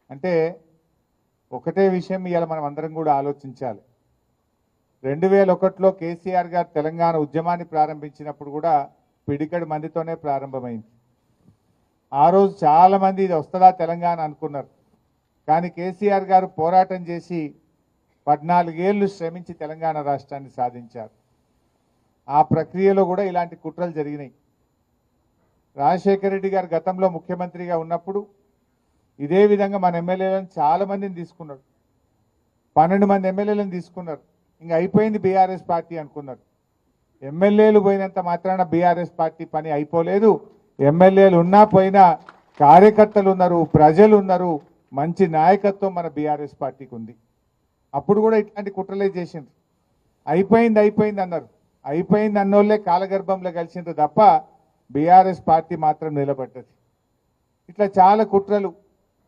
అంటే ఒకటే విషయం ఇవాళ మనం అందరం కూడా ఆలోచించాలి. 2001లో కేసీఆర్ గారు తెలంగాణ ఉద్యమాన్ని ప్రారంభించినప్పుడు కూడా పిడికడి మందితోనే ప్రారంభమైంది. ఆ రోజు చాలా మంది ఇది వస్తుందా తెలంగాణ అనుకున్నారు. కానీ కేసీఆర్ గారు పోరాటం చేసి 14 ఏళ్ళు శ్రమించి తెలంగాణ రాష్ట్రాన్ని సాధించారు. ఆ ప్రక్రియలో కూడా ఇలాంటి కుట్రలు జరిగినాయి. రాజశేఖర రెడ్డి గారు గతంలో ముఖ్యమంత్రిగా ఉన్నప్పుడు ఇదే విధంగా మన ఎమ్మెల్యేలను చాలా మందిని తీసుకున్నారు. 12 మంది ఎమ్మెల్యేలను తీసుకున్నారు. ఇంకా అయిపోయింది బీఆర్ఎస్ పార్టీ అనుకున్నారు. ఎమ్మెల్యేలు పోయినంత మాత్రాన బీఆర్ఎస్ పార్టీ పని అయిపోలేదు. ఎమ్మెల్యేలు ఉన్నా పోయినా కార్యకర్తలు ఉన్నారు, ప్రజలు ఉన్నారు, మంచి నాయకత్వం మన బీఆర్ఎస్ పార్టీకి ఉంది. అప్పుడు కూడా ఇట్లాంటి కుట్రలే చేసిండ్రు. అయిపోయింది అన్నారు. అయిపోయింది అన్నోళ్ళే కాలగర్భంలో కలిసిండ్రు తప్ప బీఆర్ఎస్ పార్టీ మాత్రం నిలబడ్డది. ఇట్లా చాలా కుట్రలు